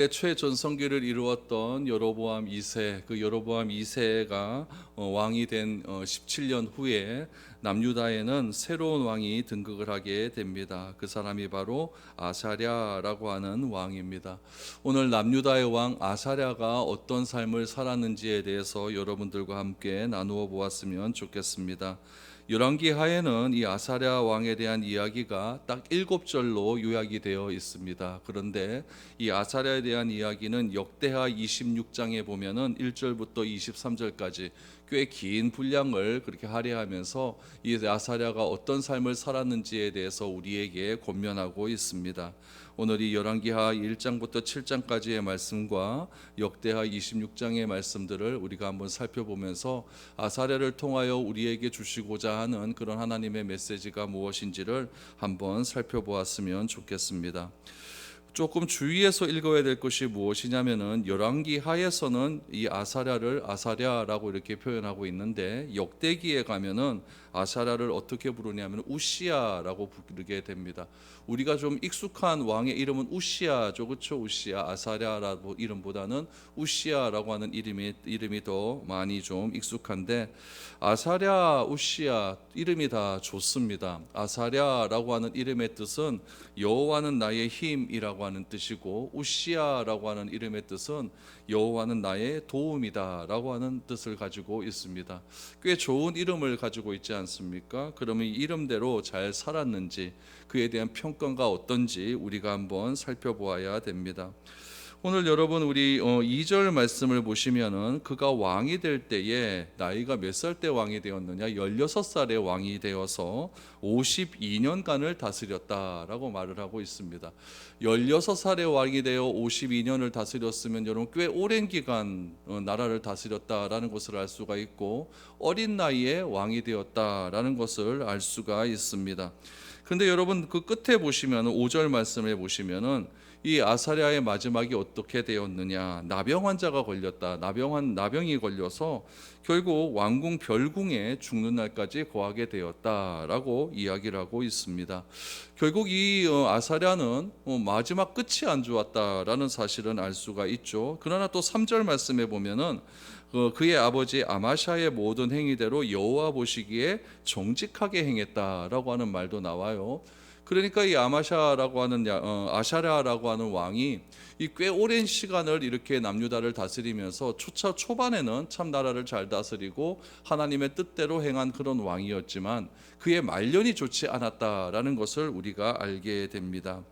최전성기를 이루었던 여로보암 2세, 그 여로보암 2세가 왕이 된 17년 후에 남유다에는 새로운 왕이 등극을 하게 됩니다. 그 사람이 바로 아사랴라고 하는 왕입니다. 오늘 남유다의 왕 아사랴가 어떤 삶을 살았는지에 대해서 여러분들과 함께 나누어 보았으면 좋겠습니다. 열왕기 하에는 이 아사랴 왕에 대한 이야기가 딱 7절로 요약이 되어 있습니다. 그런데 이 아사랴에 대한 이야기는 역대하 26장에 보면은 1절부터 23절까지 꽤 긴 분량을 그렇게 할애하면서 이 아사랴가 어떤 삶을 살았는지에 대해서 우리에게 권면하고 있습니다. 오늘 이 열왕기하 1장부터 7장까지의 말씀과 역대하 26장의 말씀들을 우리가 한번 살펴보면서 아사랴를 통하여 우리에게 주시고자 하는 그런 하나님의 메시지가 무엇인지를 한번 살펴보았으면 좋겠습니다. 조금 주의해서 읽어야 될 것이 무엇이냐면은 열왕기 하에서는 이 아사랴를 아사랴라고 이렇게 표현하고 있는데 역대기에 가면은 아사랴를 어떻게 부르냐면 우시야라고 부르게 됩니다. 우리가 좀 익숙한 왕의 이름은 우시야죠, 그렇죠? 우시야, 아사랴라고 이름보다는 우시야라고 하는 이름이 더 많이 좀 익숙한데 아사랴, 우시야 이름이 다 좋습니다. 아사랴라고 하는 이름의 뜻은 여호와는 나의 힘이라고 하는 뜻이고 우시야라고 하는 이름의 뜻은 여호와는 나의 도움이다라고 하는 뜻을 가지고 있습니다. 꽤 좋은 이름을 가지고 있지 않습니까? 그러면 이 이름대로 잘 살았는지 그에 대한 평가가 어떤지 우리가 한번 살펴보아야 됩니다. 오늘 여러분 우리 2절 말씀을 보시면은 그가 왕이 될 때에 나이가 몇 살 때 왕이 되었느냐 16살에 왕이 되어서 52년간을 다스렸다라고 말을 하고 있습니다. 16살에 왕이 되어 52년을 다스렸으면 여러분 꽤 오랜 기간 나라를 다스렸다라는 것을 알 수가 있고 어린 나이에 왕이 되었다라는 것을 알 수가 있습니다. 그런데 여러분 그 끝에 보시면 5절 말씀에 보시면은 이 아사랴의 마지막이 어떻게 되었느냐 나병 환자가 걸렸다 나병이 걸려서 결국 왕궁 별궁에 죽는 날까지 거하게 되었다라고 이야기를 하고 있습니다. 결국 이 아사랴는 마지막 끝이 안 좋았다라는 사실은 알 수가 있죠. 그러나 또 3절 말씀에 보면은 그의 아버지 아마샤의 모든 행위대로 여호와 보시기에 정직하게 행했다라고 하는 말도 나와요. 그러니까 이 아마샤라고 하는 아샤랴라고 하는 왕이 이 꽤 오랜 시간을 이렇게 남유다를 다스리면서 초반에는 참 나라를 잘 다스리고 하나님의 뜻대로 행한 그런 왕이었지만 그의 말년이 좋지 않았다라는 것을 우리가 알게 됩니다.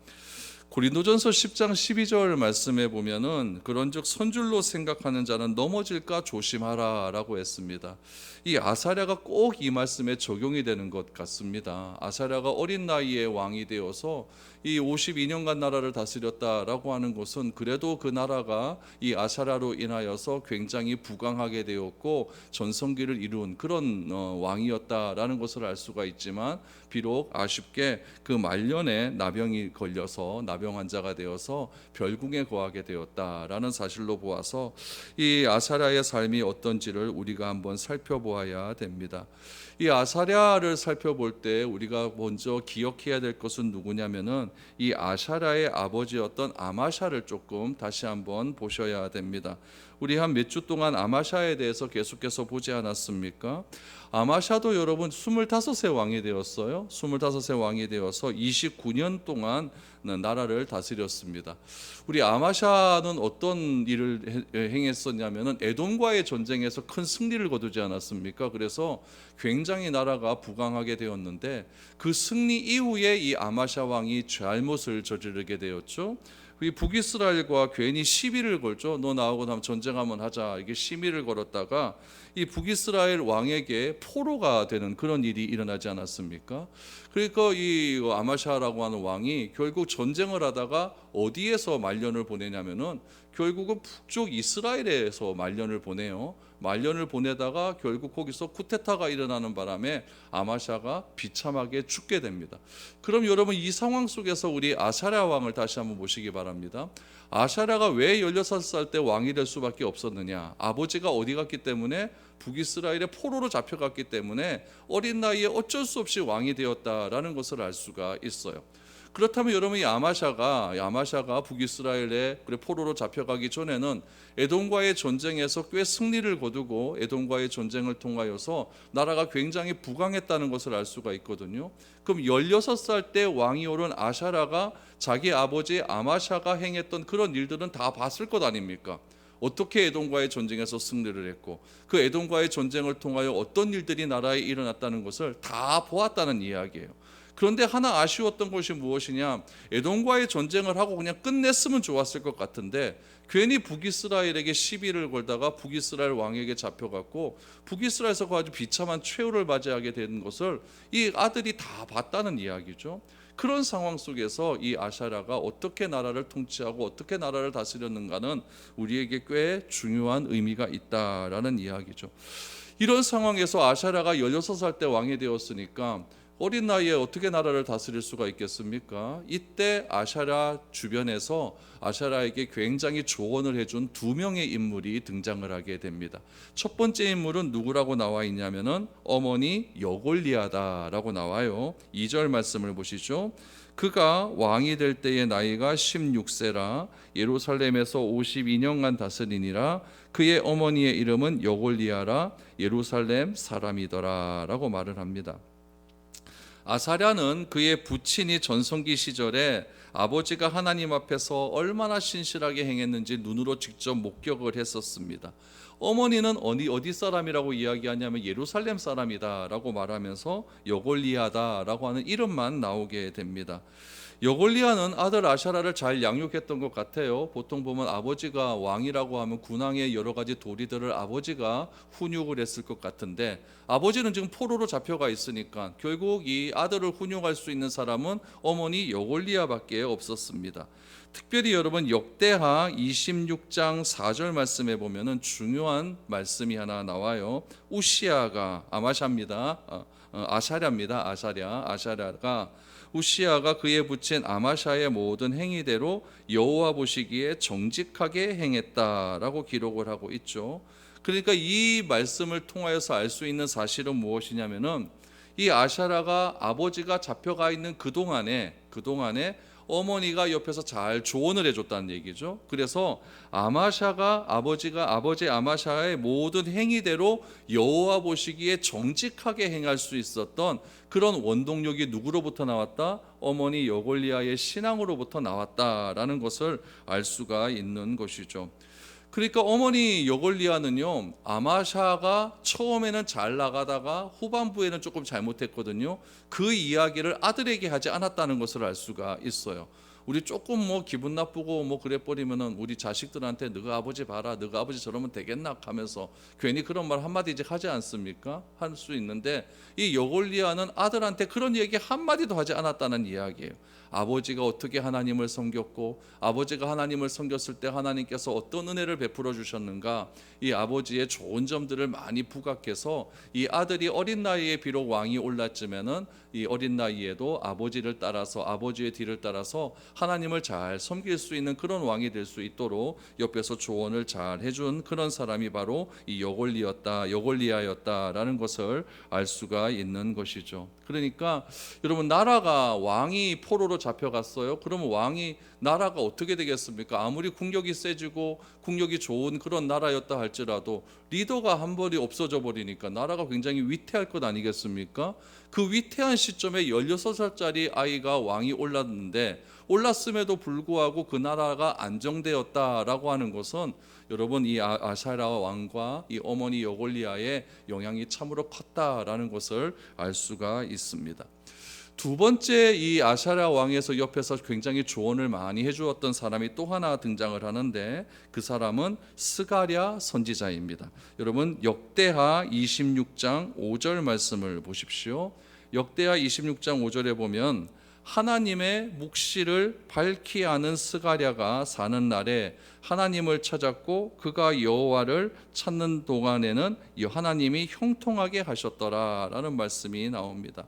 고린도전서 10장 12절 말씀에 보면은 그런즉 선줄로 생각하는 자는 넘어질까 조심하라라고 했습니다. 이 아사랴가 꼭 이 말씀에 적용이 되는 것 같습니다. 아사랴가 어린 나이에 왕이 되어서 이 52년간 나라를 다스렸다라고 하는 것은 그래도 그 나라가 이 아사랴로 인하여서 굉장히 부강하게 되었고 전성기를 이룬 그런 왕이었다라는 것을 알 수가 있지만 비록 아쉽게 그 말년에 나병이 걸려서 나병 환자가 되어서 별궁에 거하게 되었다라는 사실로 보아서 이 아사랴의 삶이 어떤지를 우리가 한번 살펴보아야 됩니다. 이 아사랴를 살펴볼 때 우리가 먼저 기억해야 될 것은 누구냐면은 이 아사랴의 아버지였던 아마샤를 조금 다시 한번 보셔야 됩니다. 우리 한 몇 주 동안 아마샤에 대해서 계속해서 보지 않았습니까? 아마샤도 여러분 25세 왕이 되었어요. 25세 왕이 되어서 29년 동안 나라를 다스렸습니다. 우리 아마샤는 어떤 일을 행했었냐면은 에돔과의 전쟁에서 큰 승리를 거두지 않았습니까? 그래서 굉장히 나라가 부강하게 되었는데 그 승리 이후에 이 아마샤 왕이 잘못을 저지르게 되었죠. 이 북이스라엘과 괜히 시비를 걸죠. 너 나하고 나면 전쟁 한번 하자. 이게 시비를 걸었다가 이 북이스라엘 왕에게 포로가 되는 그런 일이 일어나지 않았습니까? 그러니까 이 아마샤라고 하는 왕이 결국 전쟁을 하다가 어디에서 말년을 보내냐면은 결국은 북쪽 이스라엘에서 말년을 보내요. 말년을 보내다가 결국 거기서 쿠데타가 일어나는 바람에 아마샤가 비참하게 죽게 됩니다. 그럼 여러분 이 상황 속에서 우리 아사랴 왕을 다시 한번 보시기 바랍니다. 아사랴가 왜 16살 때 왕이 될 수밖에 없었느냐? 아버지가 어디 갔기 때문에 북이스라엘의 포로로 잡혀갔기 때문에 어린 나이에 어쩔 수 없이 왕이 되었다라는 것을 알 수가 있어요. 그렇다면 여러분 이 아마샤가 북이스라엘의 포로로 잡혀가기 전에는 에돔과의 전쟁에서 꽤 승리를 거두고 에돔과의 전쟁을 통하여서 나라가 굉장히 부강했다는 것을 알 수가 있거든요. 그럼 16살 때 왕이 오른 아샤라가 자기 아버지 아마샤가 행했던 그런 일들은 다 봤을 것 아닙니까? 어떻게 에돔과의 전쟁에서 승리를 했고 그 에돔과의 전쟁을 통하여 어떤 일들이 나라에 일어났다는 것을 다 보았다는 이야기예요. 그런데 하나 아쉬웠던 것이 무엇이냐? 에돔과의 전쟁을 하고 그냥 끝냈으면 좋았을 것 같은데 괜히 북이스라엘에게 시비를 걸다가 북이스라엘 왕에게 잡혀갔고 북이스라엘에서 아주 비참한 최후를 맞이하게 된 것을 이 아들이 다 봤다는 이야기죠. 그런 상황 속에서 이 아샤라가 어떻게 나라를 통치하고 어떻게 나라를 다스렸는가는 우리에게 꽤 중요한 의미가 있다라는 이야기죠. 이런 상황에서 아샤라가 16살 때 왕이 되었으니까 어린 나이에 어떻게 나라를 다스릴 수가 있겠습니까? 이때 아샤라 주변에서 아샤라에게 굉장히 조언을 해준 두 명의 인물이 등장을 하게 됩니다. 첫 번째 인물은 누구라고 나와 있냐면은 어머니 여골리아다라고 나와요. 2절 말씀을 보시죠. 그가 왕이 될 때의 나이가 16세라 예루살렘에서 52년간 다스리니라. 그의 어머니의 이름은 여골리아라 예루살렘 사람이더라라고 말을 합니다. 아사랴는 그의 부친이 전성기 시절에 아버지가 하나님 앞에서 얼마나 신실하게 행했는지 눈으로 직접 목격을 했었습니다. 어머니는 어디 사람이라고 이야기하냐면 예루살렘 사람이다라고 말하면서 여골리아다라고 하는 이름만 나오게 됩니다. 여골리아는 아들 아샤라를 잘 양육했던 것 같아요. 보통 보면 아버지가 왕이라고 하면 군왕의 여러 가지 도리들을 아버지가 훈육을 했을 것 같은데 아버지는 지금 포로로 잡혀가 있으니까 결국 이 아들을 훈육할 수 있는 사람은 어머니 여골리아밖에 없었습니다. 특별히 여러분 역대하 26장 4절 말씀에 보면은 중요한 말씀이 하나 나와요. 우시아가 아샤랴가 우시아가 그의 부친 아마샤의 모든 행위대로 여호와 보시기에 정직하게 행했다라고 기록을 하고 있죠. 그러니까 이 말씀을 통하여서 알 수 있는 사실은 무엇이냐면은 이 아샤라가 아버지가 잡혀가 있는 그동안에 어머니가 옆에서 잘 조언을 해줬다는 얘기죠. 그래서 아버지 아마샤의 모든 행위대로 여호와 보시기에 정직하게 행할 수 있었던 그런 원동력이 누구로부터 나왔다? 어머니 여골리아의 신앙으로부터 나왔다라는 것을 알 수가 있는 것이죠. 그러니까 어머니 여골리아는요, 아마샤가 처음에는 잘 나가다가 후반부에는 조금 잘못했거든요. 그 이야기를 아들에게 하지 않았다는 것을 알 수가 있어요. 우리 조금 기분 나쁘고 그래 버리면은 우리 자식들한테 너가 아버지 봐라, 너가 아버지 저러면 되겠나 하면서 괜히 그런 말 한마디 이제 하지 않습니까? 할 수 있는데 이 여골리아는 아들한테 그런 얘기 한마디도 하지 않았다는 이야기예요. 아버지가 어떻게 하나님을 섬겼고 아버지가 하나님을 섬겼을 때 하나님께서 어떤 은혜를 베풀어 주셨는가, 이 아버지의 좋은 점들을 많이 부각해서 이 아들이 어린 나이에 비록 왕이 올랐지만은 이 어린 나이에도 아버지를 따라서 아버지의 뒤를 따라서 하나님을 잘 섬길 수 있는 그런 왕이 될 수 있도록 옆에서 조언을 잘 해준 그런 사람이 바로 이 여골리아였다라는 것을 알 수가 있는 것이죠. 그러니까 여러분, 나라가 왕이 포로로 잡혀갔어요. 그러면 나라가 어떻게 되겠습니까? 아무리 국력이 세지고 국력이 좋은 그런 나라였다 할지라도 리더가 한 번이 없어져 버리니까 나라가 굉장히 위태할 것 아니겠습니까? 그 위태한 시점에 16살짜리 아이가 왕이 올랐음에도 불구하고 그 나라가 안정되었다라고 하는 것은 여러분, 이 아샤라 왕과 이 어머니 여골리아의 영향이 참으로 컸다라는 것을 알 수가 있습니다. 두 번째, 이 아샤랴 왕에서 옆에서 굉장히 조언을 많이 해주었던 사람이 또 하나 등장을 하는데 그 사람은 스가랴 선지자입니다. 여러분, 역대하 26장 5절 말씀을 보십시오. 역대하 26장 5절에 보면 하나님의 묵시를 밝히 아는 스가랴가 사는 날에 하나님을 찾았고 그가 여호와를 찾는 동안에는 하나님이 형통하게 하셨더라라는 말씀이 나옵니다.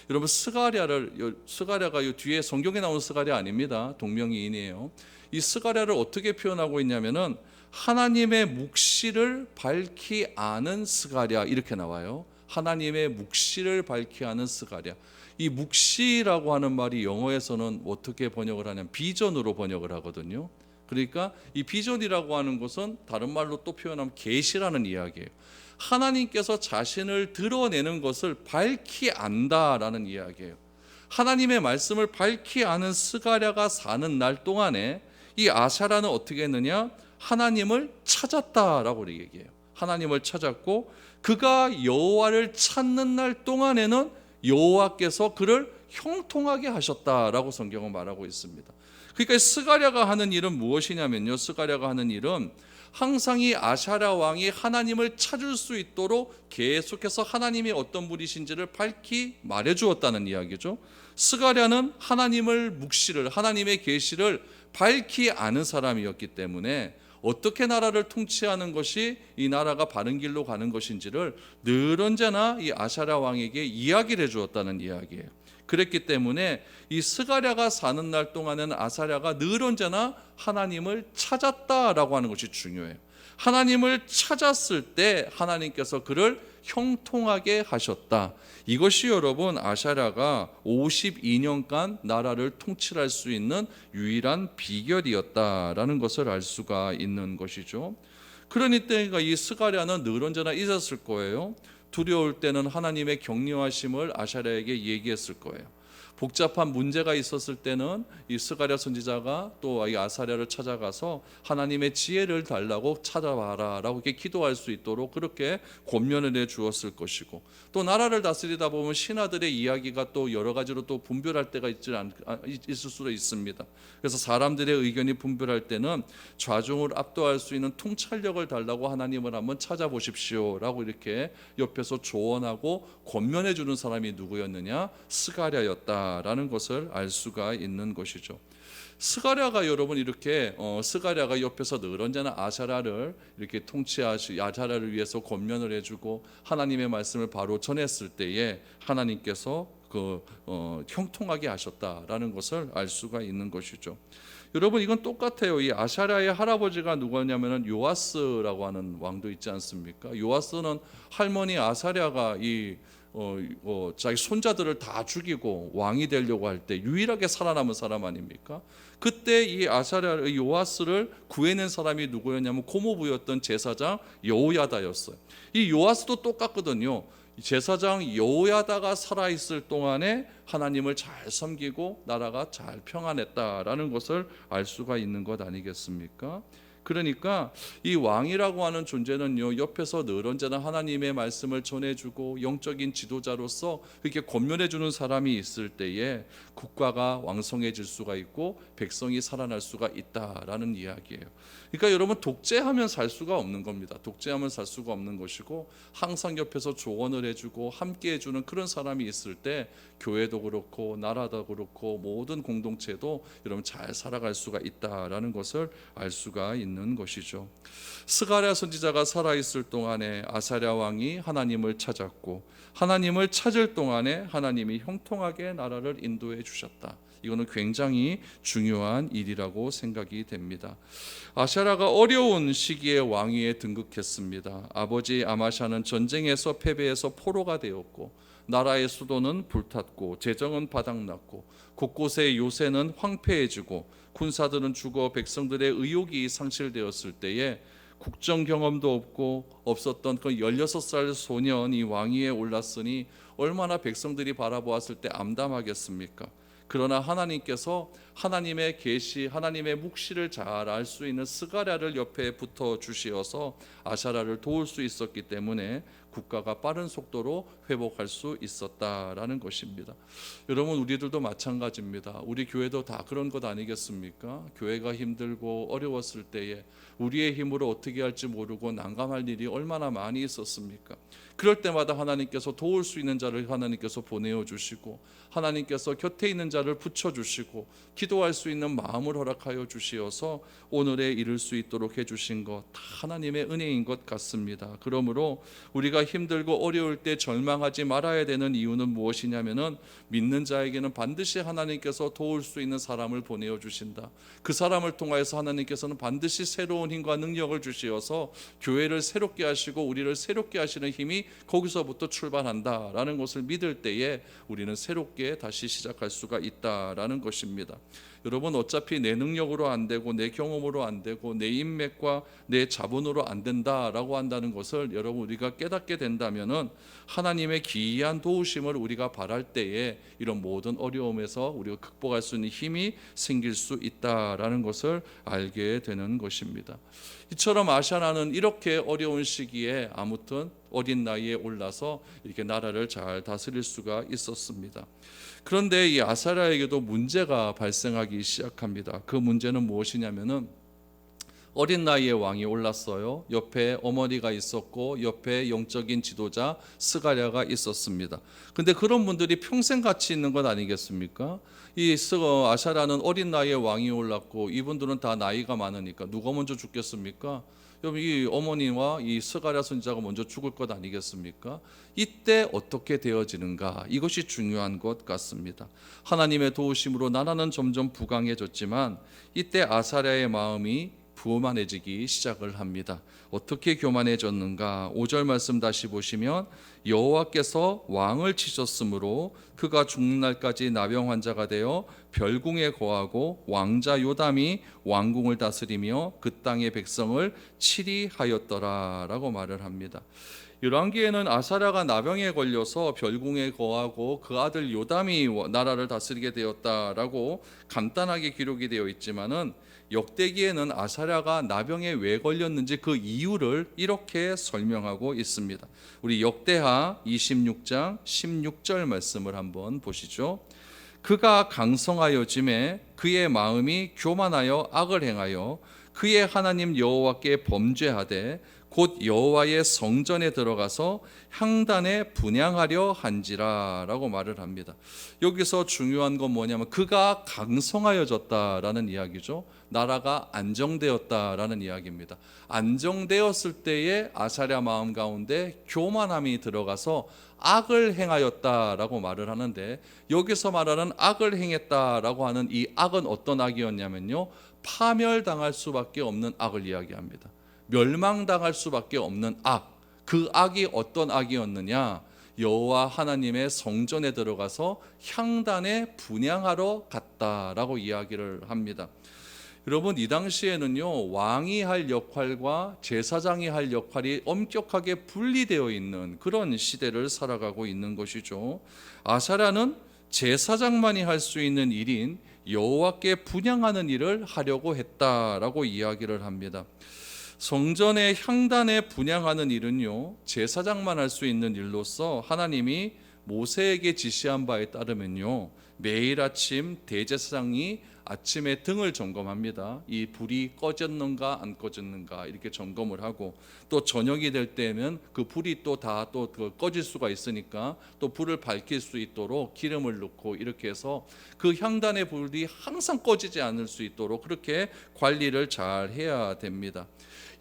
여러분, 스가랴가 이 뒤에 성경에 나온 스가랴 아닙니다. 동명이인이에요. 이 스가랴를 어떻게 표현하고 있냐면은 하나님의 묵시를 밝히 아는 스가랴, 이렇게 나와요. 하나님의 묵시를 밝히 아는 스가랴. 이 묵시라고 하는 말이 영어에서는 어떻게 번역을 하냐면 비전으로 번역을 하거든요. 그러니까 이 비전이라고 하는 것은 다른 말로 또 표현하면 계시라는 이야기예요. 하나님께서 자신을 드러내는 것을 밝히 안다라는 이야기예요. 하나님의 말씀을 밝히 아는 스가랴가 사는 날 동안에 이 아사랴는 어떻게 했느냐? 하나님을 찾았다라고 얘기해요. 하나님을 찾았고 그가 여호와를 찾는 날 동안에는 여호와께서 그를 형통하게 하셨다라고 성경은 말하고 있습니다. 그러니까 스가랴가 하는 일은 무엇이냐면요. 스가랴가 하는 일은 항상 이 아사랴 왕이 하나님을 찾을 수 있도록 계속해서 하나님이 어떤 분이신지를 밝히 말해주었다는 이야기죠. 스가랴는 하나님을 묵시를, 하나님의 계시를 밝히 아는 사람이었기 때문에 어떻게 나라를 통치하는 것이 이 나라가 바른 길로 가는 것인지를 늘 언제나 이 아사랴 왕에게 이야기를 해주었다는 이야기예요. 그랬기 때문에 이 스가랴가 사는 날 동안에는 아사랴가 늘 언제나 하나님을 찾았다라고 하는 것이 중요해요. 하나님을 찾았을 때 하나님께서 그를 형통하게 하셨다. 이것이 여러분 아사랴가 52년간 나라를 통치할 수 있는 유일한 비결이었다라는 것을 알 수가 있는 것이죠. 그러니까 이 스가랴는 늘 언제나 잊었을 거예요. 두려울 때는 하나님의 격려하심을 아사랴에게 얘기했을 거예요. 복잡한 문제가 있었을 때는 이 스가랴 선지자가 또 이 아사랴를 찾아가서 하나님의 지혜를 달라고 찾아봐라 라고 이렇게 기도할 수 있도록 그렇게 권면을 해 주었을 것이고, 또 나라를 다스리다 보면 신하들의 이야기가 또 여러 가지로 또 분별할 때가 있을 수도 있습니다. 그래서 사람들의 의견이 분별할 때는 좌중을 압도할 수 있는 통찰력을 달라고 하나님을 한번 찾아보십시오 라고 이렇게 옆에서 조언하고 권면해 주는 사람이 누구였느냐? 스가랴였다라는 것을 알 수가 있는 것이죠. 스가랴가 여러분 이렇게 스가랴가 옆에서 늘 언제나 아사랴를 이렇게 아사랴를 위해서 권면을 해주고 하나님의 말씀을 바로 전했을 때에 하나님께서 형통하게 하셨다라는 것을 알 수가 있는 것이죠. 여러분 이건 똑같아요. 이 아사랴의 할아버지가 누구냐면은 요아스라고 하는 왕도 있지 않습니까? 요아스는 할머니 아사랴가 자기 손자들을 다 죽이고 왕이 되려고 할 때 유일하게 살아남은 사람 아닙니까? 그때 이 아사랴 요아스를 구해낸 사람이 누구였냐면 고모부였던 제사장 여호야다였어요. 이 요아스도 똑같거든요. 제사장 여호야다가 살아있을 동안에 하나님을 잘 섬기고 나라가 잘 평안했다라는 것을 알 수가 있는 것 아니겠습니까? 그러니까 이 왕이라고 하는 존재는요, 옆에서 늘 언제나 하나님의 말씀을 전해주고 영적인 지도자로서 이렇게 권면해주는 사람이 있을 때에 국가가 왕성해질 수가 있고 백성이 살아날 수가 있다라는 이야기예요. 그러니까 여러분 독재하면 살 수가 없는 겁니다. 독재하면 살 수가 없는 것이고 항상 옆에서 조언을 해주고 함께 해주는 그런 사람이 있을 때 교회도 그렇고 나라도 그렇고 모든 공동체도 여러분 잘 살아갈 수가 있다라는 것을 알 수가 있는 것이죠. 스가랴 선지자가 살아있을 동안에 아사랴 왕이 하나님을 찾았고 하나님을 찾을 동안에 하나님이 형통하게 나라를 인도해 주셨다. 이거는 굉장히 중요한 일이라고 생각이 됩니다. 아사랴가 어려운 시기에 왕위에 등극했습니다. 아버지 아마샤는 전쟁에서 패배해서 포로가 되었고 나라의 수도는 불탔고 재정은 바닥났고 곳곳에 요새는 황폐해지고 군사들은 죽어 백성들의 의욕이 상실되었을 때에 국정 경험도 없었던 그 16살 소년이 왕위에 올랐으니 얼마나 백성들이 바라보았을 때 암담하겠습니까? 그러나 하나님께서 하나님의 계시, 하나님의 묵시를 잘 알 수 있는 스가랴를 옆에 붙어 주시어서 아사랴를 도울 수 있었기 때문에 국가가 빠른 속도로 회복할 수 있었다라는 것입니다. 여러분 우리들도 마찬가지입니다. 우리 교회도 다 그런 것 아니겠습니까? 교회가 힘들고 어려웠을 때에 우리의 힘으로 어떻게 할지 모르고 난감할 일이 얼마나 많이 있었습니까? 그럴 때마다 하나님께서 도울 수 있는 자를 하나님께서 보내어 주시고 하나님께서 곁에 있는 자를 붙여주시고 기도할 수 있는 마음을 허락하여 주시어서 오늘에 이룰 수 있도록 해주신 것 다 하나님의 은혜인 것 같습니다. 그러므로 우리가 우리가 힘들고 어려울 때 절망하지 말아야 되는 이유는 무엇이냐면은 믿는 자에게는 반드시 하나님께서 도울 수 있는 사람을 보내어 주신다. 그 사람을 통하여서 하나님께서는 반드시 새로운 힘과 능력을 주시어서 교회를 새롭게 하시고 우리를 새롭게 하시는 힘이 거기서부터 출발한다라는 것을 믿을 때에 우리는 새롭게 다시 시작할 수가 있다라는 것입니다. 여러분, 어차피 내 능력으로 안 되고 내 경험으로 안 되고 내 인맥과 내 자본으로 안 된다라고 한다는 것을 여러분 우리가 깨닫게 된다면은 하나님의 기이한 도우심을 우리가 바랄 때에 이런 모든 어려움에서 우리가 극복할 수 있는 힘이 생길 수 있다라는 것을 알게 되는 것입니다. 이처럼 아샤나는 이렇게 어려운 시기에 아무튼 어린 나이에 올라서 이렇게 나라를 잘 다스릴 수가 있었습니다. 그런데 이 아사랴에게도 문제가 발생하기 시작합니다. 그 문제는 무엇이냐면은 어린 나이에 왕이 올랐어요. 옆에 어머니가 있었고 옆에 영적인 지도자 스가랴가 있었습니다. 근데 그런 분들이 평생 같이 있는 것 아니겠습니까? 이 아샤랴는 어린 나이에 왕이 올랐고 이분들은 다 나이가 많으니까 누가 먼저 죽겠습니까? 여러분, 이 어머니와 이 스가랴 선지자가 먼저 죽을 것 아니겠습니까? 이때 어떻게 되어지는가, 이것이 중요한 것 같습니다. 하나님의 도우심으로 나라는 점점 부강해졌지만 이때 아사랴의 마음이 교만해지기 시작을 합니다. 어떻게 교만해졌는가? 5절 말씀 다시 보시면 여호와께서 왕을 치셨으므로 그가 죽는 날까지 나병 환자가 되어 별궁에 거하고 왕자 요담이 왕궁을 다스리며 그 땅의 백성을 치리하였더라 라고 말을 합니다. 열왕기에는 아사랴가 나병에 걸려서 별궁에 거하고 그 아들 요담이 나라를 다스리게 되었다라고 간단하게 기록이 되어 있지만은 역대기에는 아사랴가 나병에 왜 걸렸는지 그 이유를 이렇게 설명하고 있습니다. 우리 역대하 26장 16절 말씀을 한번 보시죠. 그가 강성하여짐에 그의 마음이 교만하여 악을 행하여 그의 하나님 여호와께 범죄하되 곧 여호와의 성전에 들어가서 향단에 분향하려 한지라 라고 말을 합니다. 여기서 중요한 건 뭐냐면 그가 강성하여졌다라는 이야기죠. 나라가 안정되었다라는 이야기입니다. 안정되었을 때에 아사랴 마음 가운데 교만함이 들어가서 악을 행하였다라고 말을 하는데, 여기서 말하는 악을 행했다라고 하는 이 악은 어떤 악이었냐면요, 파멸당할 수밖에 없는 악을 이야기합니다. 멸망당할 수밖에 없는 악. 그 악이 어떤 악이었느냐? 여호와 하나님의 성전에 들어가서 향단에 분향하러 갔다라고 이야기를 합니다. 여러분, 이 당시에는요, 왕이 할 역할과 제사장이 할 역할이 엄격하게 분리되어 있는 그런 시대를 살아가고 있는 것이죠. 아사랴는 제사장만이 할 수 있는 일인 여호와께 분향하는 일을 하려고 했다라고 이야기를 합니다. 성전의 향단에 분향하는 일은요, 제사장만 할 수 있는 일로서 하나님이 모세에게 지시한 바에 따르면요, 매일 아침 대제사장이 아침에 등을 점검합니다. 이 불이 꺼졌는가 안 꺼졌는가 이렇게 점검을 하고, 또 저녁이 될 때면 그 불이 또 다 또 꺼질 수가 있으니까 또 불을 밝힐 수 있도록 기름을 넣고 이렇게 해서 그 향단의 불이 항상 꺼지지 않을 수 있도록 그렇게 관리를 잘 해야 됩니다.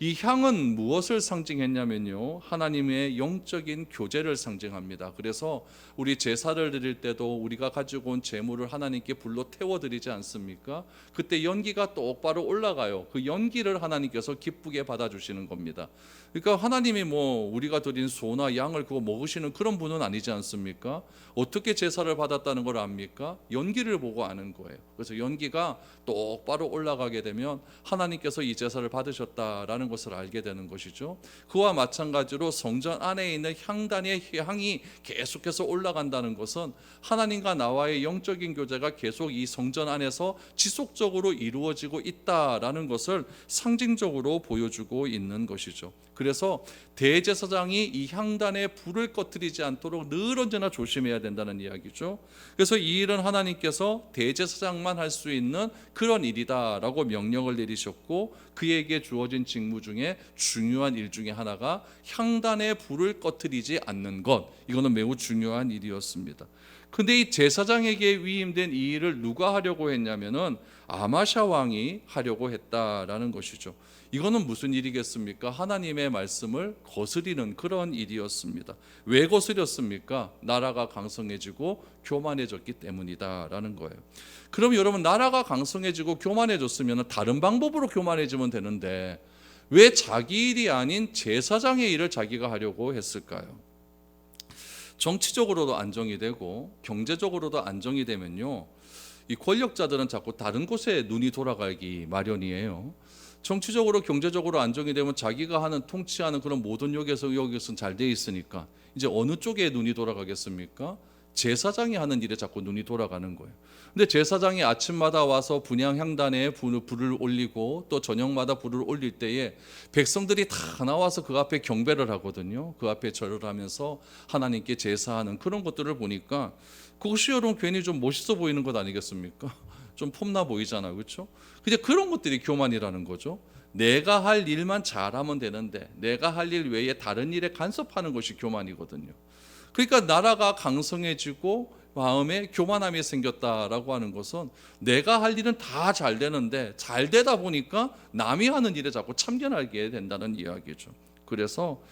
이 향은 무엇을 상징했냐면요, 하나님의 영적인 교제를 상징합니다. 그래서 우리 제사를 드릴 때도 우리가 가지고 온 제물을 하나님께 불로 태워드리지 않습니까? 그때 연기가 똑바로 올라가요. 그 연기를 하나님께서 기쁘게 받아주시는 겁니다. 그러니까 하나님이 뭐 우리가 드린 소나 양을 그거 먹으시는 그런 분은 아니지 않습니까? 어떻게 제사를 받았다는 걸 압니까? 연기를 보고 아는 거예요. 그래서 연기가 똑바로 올라가게 되면 하나님께서 이 제사를 받으셨다라는 것을 알게 되는 것이죠. 그와 마찬가지로 성전 안에 있는 향단의 향이 계속해서 올라간다는 것은 하나님과 나와의 영적인 교제가 계속 이 성전 안에서 지속적으로 이루어지고 있다라는 것을 상징적으로 보여주고 있는 것이죠. 그래서 대제사장이 이 향단에 불을 꺼뜨리지 않도록 늘 언제나 조심해야 된다는 이야기죠. 그래서 이 일은 하나님께서 대제사장만 할 수 있는 그런 일이다라고 명령을 내리셨고, 그에게 주어진 직무 중에 중요한 일 중에 하나가 향단에 불을 꺼뜨리지 않는 것, 이거는 매우 중요한 일이었습니다. 근데 이 제사장에게 위임된 이 일을 누가 하려고 했냐면은 아마샤 왕이 하려고 했다라는 것이죠. 이거는 무슨 일이겠습니까? 하나님의 말씀을 거스리는 그런 일이었습니다. 왜 거스렸습니까? 나라가 강성해지고 교만해졌기 때문이다라는 거예요. 그럼 여러분, 나라가 강성해지고 교만해졌으면 다른 방법으로 교만해지면 되는데 왜 자기 일이 아닌 제사장의 일을 자기가 하려고 했을까요? 정치적으로도 안정이 되고 경제적으로도 안정이 되면요, 이 권력자들은 자꾸 다른 곳에 눈이 돌아가기 마련이에요. 정치적으로 경제적으로 안정이 되면 자기가 하는 통치하는 그런 모든 여기서는 잘 돼 있으니까 이제 어느 쪽에 눈이 돌아가겠습니까? 제사장이 하는 일에 자꾸 눈이 돌아가는 거예요. 근데 제사장이 아침마다 와서 분향 향단에 불을 올리고 또 저녁마다 불을 올릴 때에 백성들이 다 나와서 그 앞에 경배를 하거든요. 그 앞에 절을 하면서 하나님께 제사하는 그런 것들을 보니까 그것이 여러분 괜히 좀 멋있어 보이는 것 아니겠습니까? 좀 폼나 보이잖아요, 그렇죠? 근데 그런 것들이 교만이라는 거죠. 내가 할 일만 잘하면 되는데 내가 할 일 외에 다른 일에 간섭하는 것이 교만이거든요. 그러니까 나라가 강성해지고 마음에 교만함이 생겼다라고 하는 것은 내가 할 일은 다 잘 되는데 잘 되다 보니까 남이 하는 일에 자꾸 참견하게 된다는 이야기죠. 그래서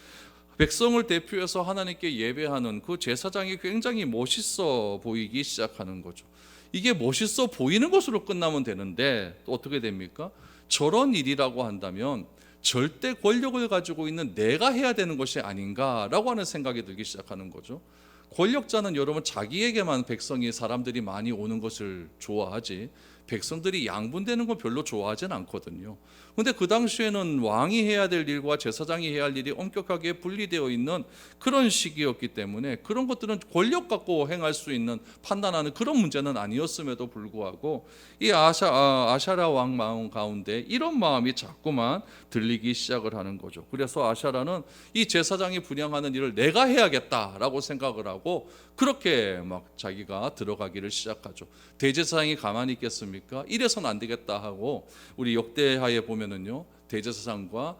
백성을 대표해서 하나님께 예배하는 그 제사장이 굉장히 멋있어 보이기 시작하는 거죠. 이게 멋있어 보이는 것으로 끝나면 되는데 또 어떻게 됩니까? 저런 일이라고 한다면 절대 권력을 가지고 있는 내가 해야 되는 것이 아닌가라고 하는 생각이 들기 시작하는 거죠. 권력자는 여러분 자기에게만 백성이 사람들이 많이 오는 것을 좋아하지 백성들이 양분되는 건 별로 좋아하진 않거든요. 그런데 그 당시에는 왕이 해야 될 일과 제사장이 해야 할 일이 엄격하게 분리되어 있는 그런 시기였기 때문에 그런 것들은 권력 갖고 행할 수 있는 판단하는 그런 문제는 아니었음에도 불구하고 이 아샤라 왕 마음 가운데 이런 마음이 자꾸만 들리기 시작을 하는 거죠. 그래서 아샤라는 이 제사장이 분향하는 일을 내가 해야겠다라고 생각을 하고 그렇게 막 자기가 들어가기를 시작하죠. 대제사장이 가만히 있겠습니까? 이래서는 안 되겠다 하고 우리 역대하에 보면은요, 대제사장과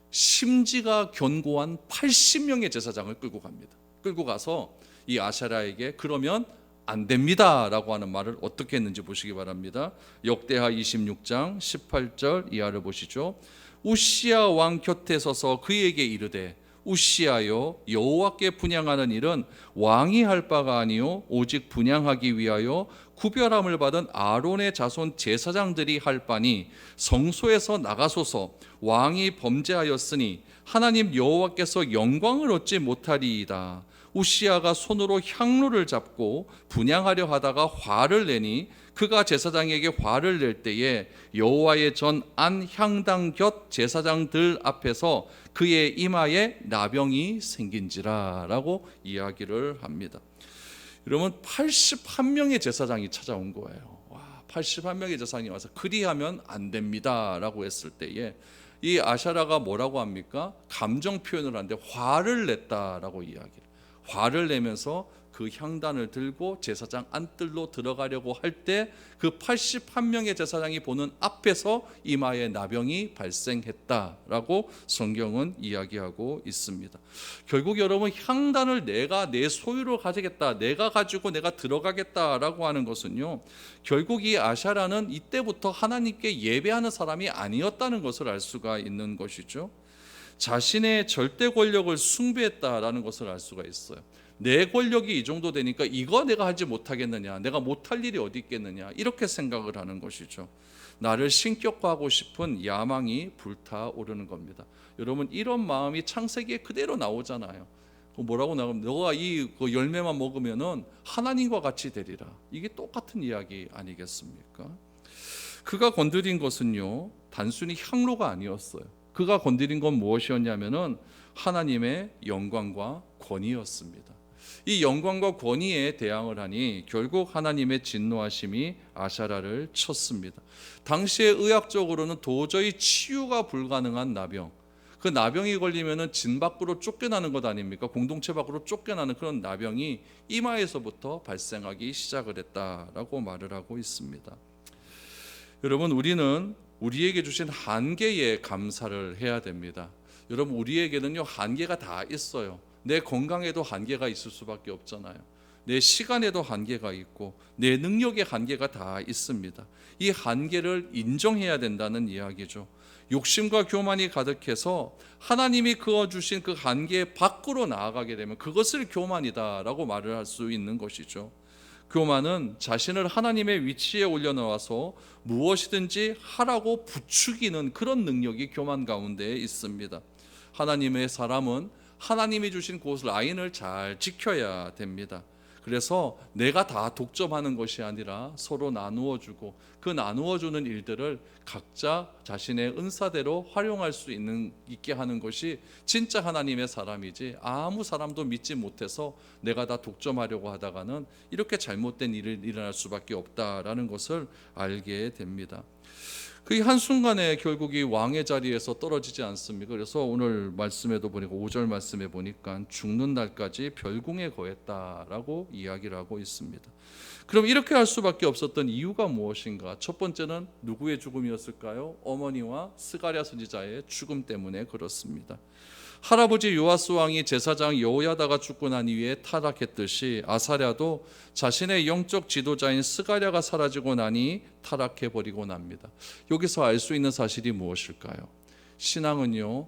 심지가 견고한 80명의 제사장을 끌고 갑니다. 끌고 가서 이 아샤라에게 그러면 안 됩니다라고 하는 말을 어떻게 했는지 보시기 바랍니다. 역대하 26장 18절 이하를 보시죠. 우시야 왕 곁에 서서 그에게 이르되 우시아여, 여호와께 분향하는 일은 왕이 할 바가 아니요 오직 분향하기 위하여 구별함을 받은 아론의 자손 제사장들이 할 바니 성소에서 나가소서. 왕이 범죄하였으니 하나님 여호와께서 영광을 얻지 못하리이다. 우시아가 손으로 향로를 잡고 분향하려 하다가 화를 내니 그가 제사장에게 화를 낼 때에 여호와의 전 안 향당 곁 제사장들 앞에서 그의 이마에 나병이 생긴지라 라고 이야기를 합니다. 여러분 81명의 제사장이 찾아온 거예요. 와, 81명의 제사장이 와서 그리하면 안 됩니다 라고 했을 때에 이 아샤라가 뭐라고 합니까? 감정 표현을 하는데 화를 냈다라고 이야기를. 화를 내면서 그 향단을 들고 제사장 안뜰로 들어가려고 할 때 그 81명의 제사장이 보는 앞에서 이마에 나병이 발생했다라고 성경은 이야기하고 있습니다. 결국 여러분 향단을 내가 내 소유로 가지겠다, 내가 가지고 내가 들어가겠다라고 하는 것은요, 결국 이 아샤라는 이때부터 하나님께 예배하는 사람이 아니었다는 것을 알 수가 있는 것이죠. 자신의 절대 권력을 숭배했다라는 것을 알 수가 있어요. 내 권력이 이 정도 되니까 이거 내가 하지 못하겠느냐, 내가 못할 일이 어디 있겠느냐, 이렇게 생각을 하는 것이죠. 나를 신격화하고 싶은 야망이 불타오르는 겁니다. 여러분 이런 마음이 창세기에 그대로 나오잖아요. 뭐라고 나오면 너가 이 열매만 먹으면은 하나님과 같이 되리라. 이게 똑같은 이야기 아니겠습니까? 그가 건드린 것은요 단순히 향로가 아니었어요. 그가 건드린 건 무엇이었냐면은 하나님의 영광과 권위였습니다. 이 영광과 권위에 대항을 하니 결국 하나님의 진노하심이 아샤라를 쳤습니다. 당시에 의학적으로는 도저히 치유가 불가능한 나병, 그 나병이 걸리면은 진 밖으로 쫓겨나는 것 아닙니까? 공동체 밖으로 쫓겨나는 그런 나병이 이마에서부터 발생하기 시작을 했다라고 말을 하고 있습니다. 여러분 우리는 우리에게 주신 한계에 감사를 해야 됩니다. 여러분 우리에게는요 한계가 다 있어요. 내 건강에도 한계가 있을 수밖에 없잖아요. 내 시간에도 한계가 있고 내 능력의 한계가 다 있습니다. 이 한계를 인정해야 된다는 이야기죠. 욕심과 교만이 가득해서 하나님이 그어주신 그 한계 밖으로 나아가게 되면 그것을 교만이다라고 말을 할 수 있는 것이죠. 교만은 자신을 하나님의 위치에 올려놓아서 무엇이든지 하라고 부추기는 그런 능력이 교만 가운데 있습니다. 하나님의 사람은 하나님이 주신 그 라인을 잘 지켜야 됩니다. 그래서 내가 다 독점하는 것이 아니라 서로 나누어주고 그 나누어주는 일들을 각자 자신의 은사대로 활용할 수 있게 하는 것이 진짜 하나님의 사람이지, 아무 사람도 믿지 못해서 내가 다 독점하려고 하다가는 이렇게 잘못된 일이 일어날 수밖에 없다라는 것을 알게 됩니다. 그 한순간에 결국 이 왕의 자리에서 떨어지지 않습니까? 그래서 오늘 말씀에도 보니까 5절 말씀에 보니까 죽는 날까지 별궁에 거했다라고 이야기를 하고 있습니다. 그럼 이렇게 할 수밖에 없었던 이유가 무엇인가? 첫 번째는 누구의 죽음이었을까요? 어머니와 스가랴 선지자의 죽음 때문에 그렇습니다. 할아버지 요아스 왕이 제사장 여호야다가 죽고 난 이후에 타락했듯이 아사랴도 자신의 영적 지도자인 스가랴가 사라지고 나니 타락해 버리고 납니다. 여기서 알 수 있는 사실이 무엇일까요? 신앙은요,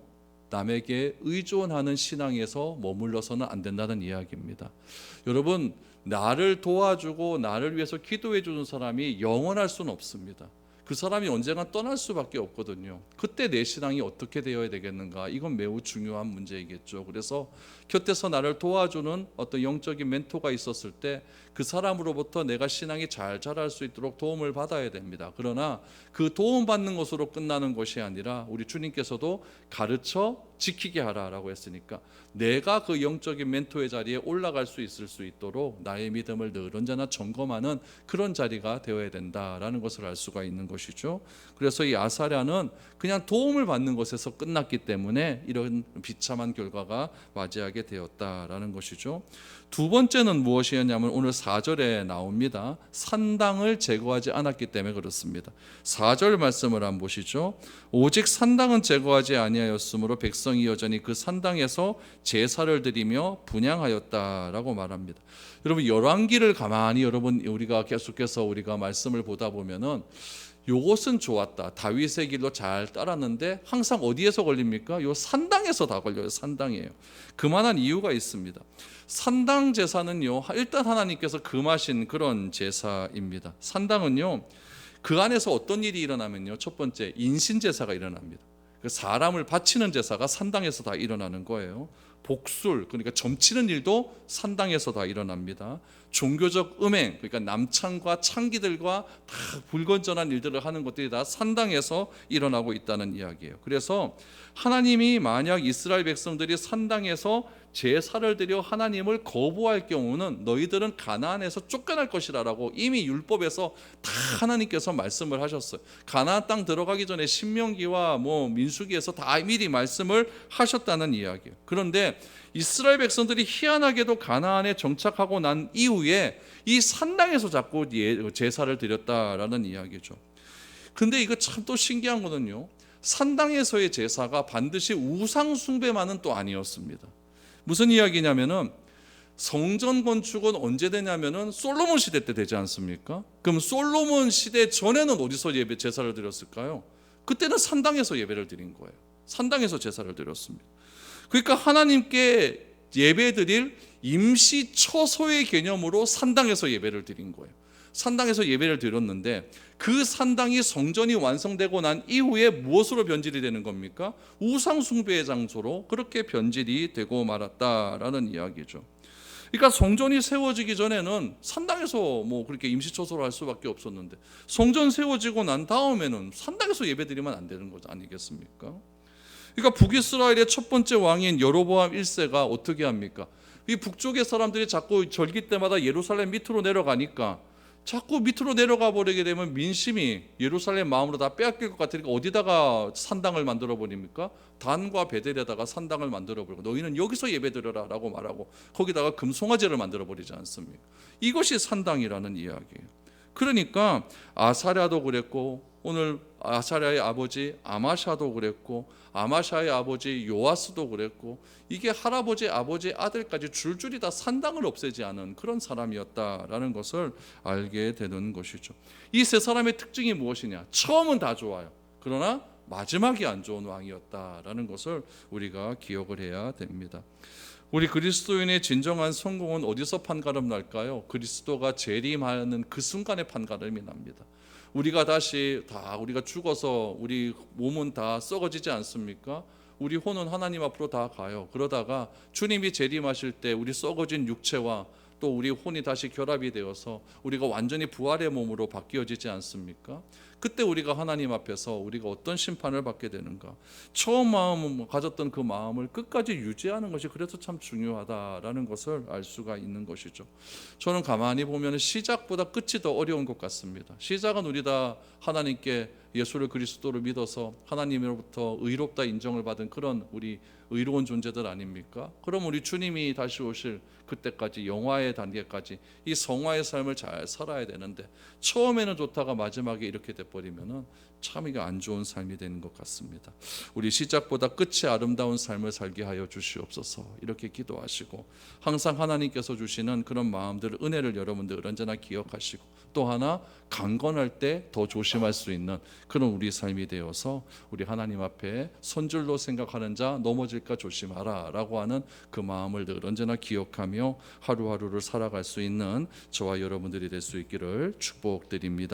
남에게 의존하는 신앙에서 머물러서는 안 된다는 이야기입니다. 여러분, 나를 도와주고 나를 위해서 기도해 주는 사람이 영원할 수는 없습니다. 그 사람이 언젠가 떠날 수밖에 없거든요. 그때 내 신앙이 어떻게 되어야 되겠는가? 이건 매우 중요한 문제이겠죠. 그래서 곁에서 나를 도와주는 어떤 영적인 멘토가 있었을 때 그 사람으로부터 내가 신앙이 잘 자랄 수 있도록 도움을 받아야 됩니다. 그러나 그 도움받는 것으로 끝나는 것이 아니라 우리 주님께서도 가르쳐 지키게 하라라고 했으니까 내가 그 영적인 멘토의 자리에 올라갈 수 있도록 나의 믿음을 늘 언제나 점검하는 그런 자리가 되어야 된다라는 것을 알 수가 있는 것이죠. 그래서 이 아사랴는 그냥 도움을 받는 것에서 끝났기 때문에 이런 비참한 결과가 맞이하게 되었다라는 것이죠. 두 번째는 무엇이었냐면 오늘 4절에 나옵니다. 산당을 제거하지 않았기 때문에 그렇습니다. 4절 말씀을 한번 보시죠. 오직 산당은 제거하지 아니하였으므로 백성이 여전히 그 산당에서 제사를 드리며 분향하였다라고 말합니다. 여러분, 열왕기를 가만히 우리가 계속해서 우리가 말씀을 보다 보면은 요것은 좋았다. 다윗의 길로 잘 따랐는데 항상 어디에서 걸립니까? 요 산당에서 다 걸려요. 산당이에요. 그만한 이유가 있습니다. 산당 제사는요, 일단 하나님께서 금하신 그런 제사입니다. 산당은요, 그 안에서 어떤 일이 일어나면요, 첫 번째 인신 제사가 일어납니다. 사람을 바치는 제사가 산당에서 다 일어나는 거예요. 복술, 그러니까 점치는 일도 산당에서 다 일어납니다. 종교적 음행, 그러니까 남창과 창기들과 다 불건전한 일들을 하는 것들이 다 산당에서 일어나고 있다는 이야기예요. 그래서 하나님이 만약 이스라엘 백성들이 산당에서 제사를 드려 하나님을 거부할 경우는 너희들은 가나안에서 쫓겨날 것이라고 이미 율법에서 다 하나님께서 말씀을 하셨어요. 가나안 땅 들어가기 전에 신명기와 민수기에서 다 미리 말씀을 하셨다는 이야기예요. 그런데 이스라엘 백성들이 희한하게도 가나안에 정착하고 난 이후에 이 산당에서 자꾸 제사를 드렸다라는 이야기죠. 근데 이거 참 또 신기한 거는요, 산당에서의 제사가 반드시 우상 숭배만은 또 아니었습니다. 무슨 이야기냐면은 성전 건축은 언제 되냐면은 솔로몬 시대 때 되지 않습니까? 그럼 솔로몬 시대 전에는 어디서 제사를 드렸을까요? 그때는 산당에서 예배를 드린 거예요. 산당에서 제사를 드렸습니다. 그러니까 하나님께 예배드릴 임시 처소의 개념으로 산당에서 예배를 드린 거예요. 산당에서 예배를 드렸는데 그 산당이 성전이 완성되고 난 이후에 무엇으로 변질이 되는 겁니까? 우상 숭배의 장소로 그렇게 변질이 되고 말았다라는 이야기죠. 그러니까 성전이 세워지기 전에는 산당에서 그렇게 임시처소로 할 수밖에 없었는데 성전 세워지고 난 다음에는 산당에서 예배드리면 안 되는 것 아니겠습니까? 그러니까 북이스라엘의 첫 번째 왕인 여로보암 1세가 어떻게 합니까? 이 북쪽의 사람들이 자꾸 절기 때마다 예루살렘 밑으로 내려가니까 자꾸 밑으로 내려가 버리게 되면 민심이 예루살렘 마음으로 다 빼앗길 것 같으니까 어디다가 산당을 만들어 버립니까? 단과 베델에다가 산당을 만들어 버리고 너희는 여기서 예배드려라 라고 말하고 거기다가 금송아지를 만들어 버리지 않습니까? 이것이 산당이라는 이야기예요. 그러니까 아사랴도 그랬고 오늘 아사랴의 아버지 아마샤도 그랬고 아마샤의 아버지 요아스도 그랬고 이게 할아버지 아버지 아들까지 줄줄이 다 산당을 없애지 않은 그런 사람이었다라는 것을 알게 되는 것이죠. 이 세 사람의 특징이 무엇이냐? 처음은 다 좋아요. 그러나 마지막이 안 좋은 왕이었다라는 것을 우리가 기억을 해야 됩니다. 우리 그리스도인의 진정한 성공은 어디서 판가름 날까요? 그리스도가 재림하는 그 순간에 판가름이 납니다. 우리가 다시 우리가 죽어서 우리 몸은 다 썩어지지 않습니까? 우리 혼은 하나님 앞으로 다 가요. 그러다가 주님이 재림하실 때 우리 썩어진 육체와 또 우리 혼이 다시 결합이 되어서 우리가 완전히 부활의 몸으로 바뀌어지지 않습니까? 그때 우리가 하나님 앞에서 우리가 어떤 심판을 받게 되는가? 처음 가졌던 그 마음을 끝까지 유지하는 것이 그래서 참 중요하다라는 것을 알 수가 있는 것이죠. 저는 가만히 보면 시작보다 끝이 더 어려운 것 같습니다. 시작은 우리 다 하나님께 예수를 그리스도를 믿어서 하나님으로부터 의롭다 인정을 받은 그런 우리 의로운 존재들 아닙니까? 그럼 우리 주님이 다시 오실 그때까지 영화의 단계까지 이 성화의 삶을 잘 살아야 되는데 처음에는 좋다가 마지막에 이렇게 돼버리면은 참 이게 안 좋은 삶이 되는 것 같습니다. 우리 시작보다 끝이 아름다운 삶을 살게 하여 주시옵소서 이렇게 기도하시고 항상 하나님께서 주시는 그런 마음들 은혜를 여러분들 언제나 기억하시고 또 하나 강건할 때 더 조심할 수 있는 그런 우리 삶이 되어서 우리 하나님 앞에 손줄로 생각하는 자 넘어질까 조심하라 라고 하는 그 마음을 늘 언제나 기억하며 하루하루를 살아갈 수 있는 저와 여러분들이 될 수 있기를 축복드립니다.